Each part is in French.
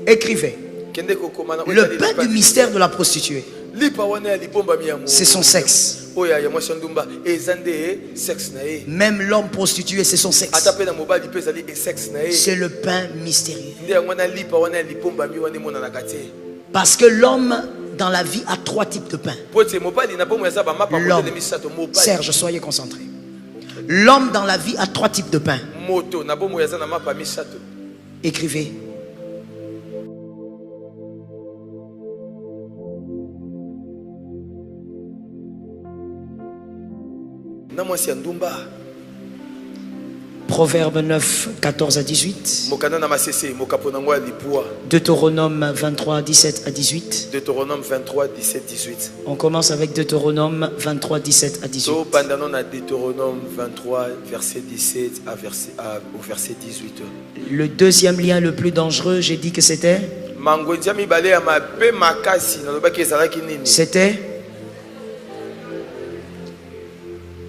Écrivez. Le pain du mystère de la prostituée, c'est son sexe. Même l'homme prostitué, c'est son sexe. C'est le pain mystérieux. Parce que l'homme dans la vie a 3 types de pain. L'homme, Serge, soyez concentrés. L'homme dans la vie a 3 types de pain. Écrivez. Proverbe 9, 14 à 18. Deutéronome 23, 17 à 18. Deutéronome 23, 17, 18. On commence avec Deutéronome 23, 17 à 18. Deutéronome 23, verset 17 au verset 18. Le deuxième lien le plus dangereux, j'ai dit que c'était.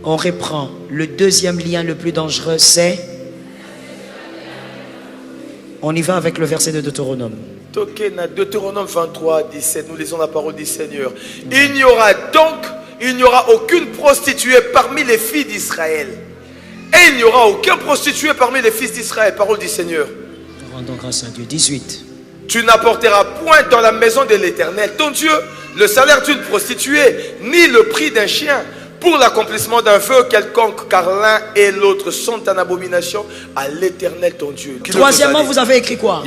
On reprend. Le deuxième lien le plus dangereux, c'est... On y va avec le verset de Deutéronome. Deutéronome 23, 17, nous lisons la parole du Seigneur. Il n'y aura aucune prostituée parmi les filles d'Israël. Et il n'y aura aucun prostitué parmi les fils d'Israël. Parole du Seigneur. Nous rendons grâce à Dieu. 18. Tu n'apporteras point dans la maison de l'Éternel, ton Dieu, le salaire d'une prostituée, ni le prix d'un chien, pour l'accomplissement d'un vœu quelconque, car l'un et l'autre sont en abomination à l'Éternel ton Dieu. Troisièmement, vous avez écrit quoi?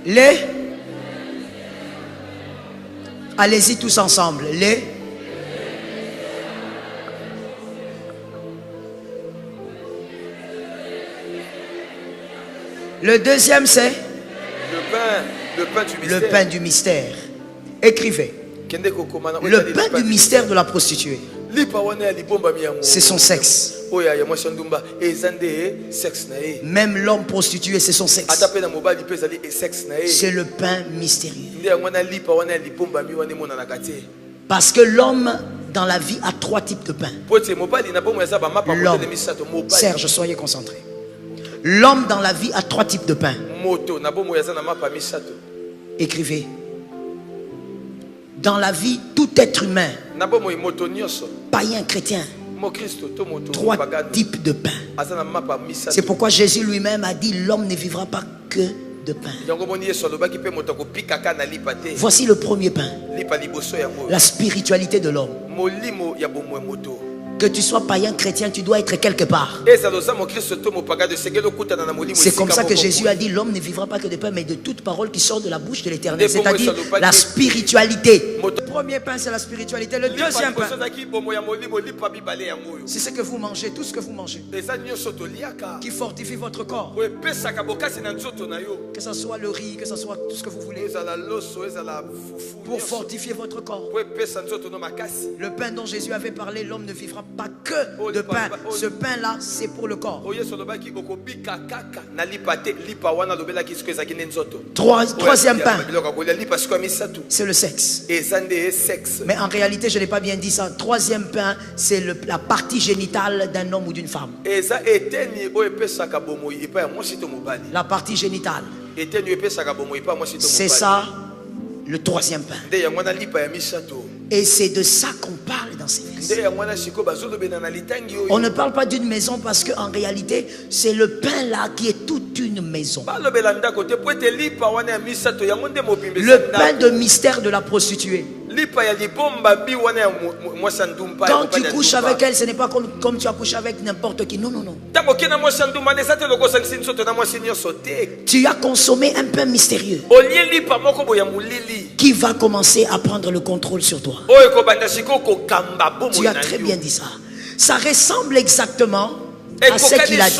Les. Allez-y tous ensemble. Les. Le deuxième, c'est le pain du mystère. Écrivez. Le pain du mystère de la prostituée, c'est son sexe. Même l'homme prostitué, c'est son sexe. C'est le pain mystérieux. Parce que l'homme dans la vie a 3 types de pain. L'homme, Serge, soyez concentrés. L'homme dans la vie a 3 types de pain. Écrivez. Dans la vie, tout être humain, païen, chrétien, 3 types de pain. C'est pourquoi Jésus lui-même a dit: l'homme ne vivra pas que de pain. Voici le premier pain, la spiritualité de l'homme. Que tu sois païen, chrétien, tu dois être quelque part. C'est comme ça que Jésus a dit: l'homme ne vivra pas que de pain, mais de toute parole qui sort de la bouche de l'Éternel. C'est-à-dire la spiritualité. Le premier pain, c'est la spiritualité. Le deuxième pain, c'est ce que vous mangez, tout ce que vous mangez, qui fortifie votre corps. Que ce soit le riz, que ce soit tout ce que vous voulez, pour fortifier votre corps. Le pain dont Jésus avait parlé, l'homme ne vivra pas que de pain. Ce pain-là, c'est pour le corps. Troisième pain, c'est le sexe. Mais en réalité, je n'ai pas bien dit ça. Troisième pain, c'est la partie génitale d'un homme ou d'une femme. La partie génitale. C'est ça, le troisième pain. Et c'est de ça qu'on parle dans ces versets. On ne parle pas d'une maison parce qu'en réalité, c'est le pain là qui est toute une maison. Le pain de mystère de la prostituée. Quand tu couches avec elle, ce n'est pas comme tu as couché avec n'importe qui. Non, non, non. Tu as consommé un pain mystérieux qui va commencer à prendre le contrôle sur toi. Tu as très bien dit ça. Ça ressemble exactement à ce qu'il a dit.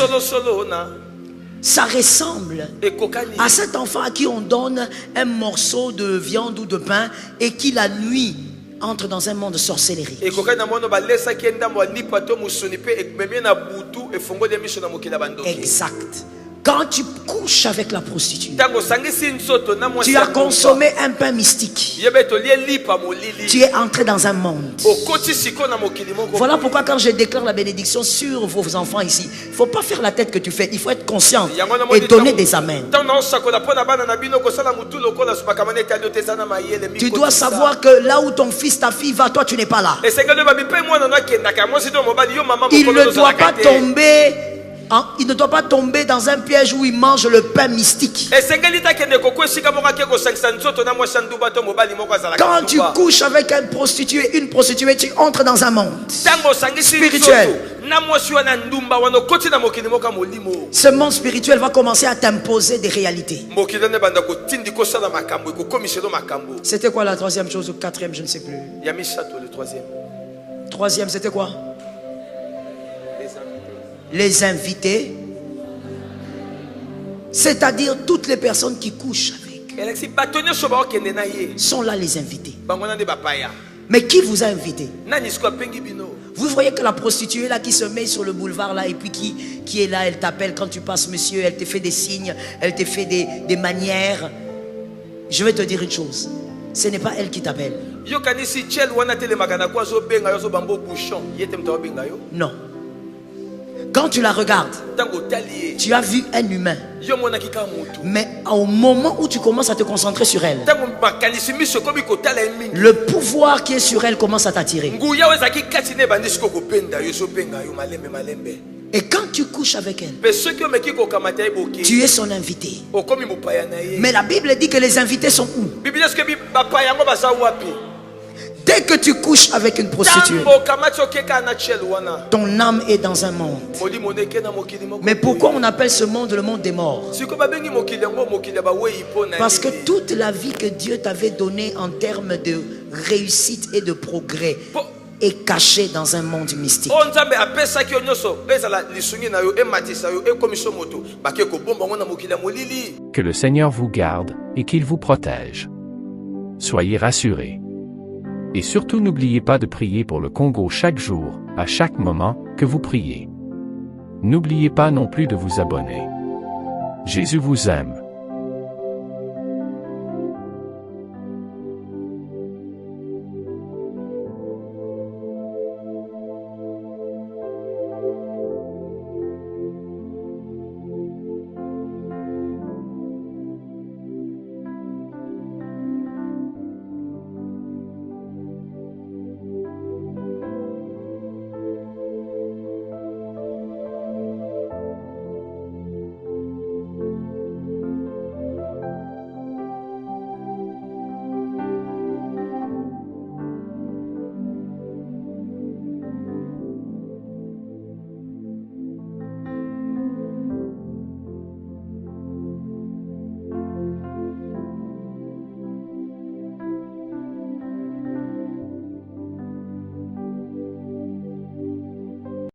Ça ressemble à cet enfant à qui on donne un morceau de viande ou de pain et qui la nuit entre dans un monde de sorcellerie. Exact. Quand tu couches couches avec la prostituée, tu as consommé un pain mystique. Tu es entré dans un monde. Voilà pourquoi quand je déclare la bénédiction sur vos enfants ici, il ne faut pas faire la tête que tu fais. Il faut être conscient et donner des amens. Tu dois savoir que là où ton fils, ta fille va, toi tu n'es pas là. Il ne doit pas tomber. Il ne doit pas tomber dans un piège où il mange le pain mystique. Quand tu couches avec une prostituée, tu entres dans un monde spirituel. Ce monde spirituel va commencer à t'imposer des réalités. C'était quoi la troisième chose ou quatrième, je ne sais plus. Troisième, c'était quoi? Les invités, c'est-à-dire toutes les personnes qui couchent avec, sont là les invités. Mais qui vous a invité? Vous voyez que la prostituée là qui se met sur le boulevard là et puis qui est là, elle t'appelle quand tu passes, monsieur, elle te fait des signes, elle te fait des manières. Je vais te dire une chose, ce n'est pas elle qui t'appelle. Non. Quand tu la regardes, tu as vu un humain. Mais au moment où tu commences à te concentrer sur elle, le pouvoir qui est sur elle commence à t'attirer. Et quand tu couches avec elle, tu es son invité. Mais la Bible dit que les invités sont où? Dès que tu couches avec une prostituée, ton âme est dans un monde. Mais pourquoi on appelle ce monde le monde des morts? Parce que toute la vie que Dieu t'avait donnée en termes de réussite et de progrès est cachée dans un monde mystique. Que le Seigneur vous garde et qu'il vous protège. Soyez rassurés. Et surtout n'oubliez pas de prier pour le Congo chaque jour, à chaque moment que vous priez. N'oubliez pas non plus de vous abonner. Jésus vous aime.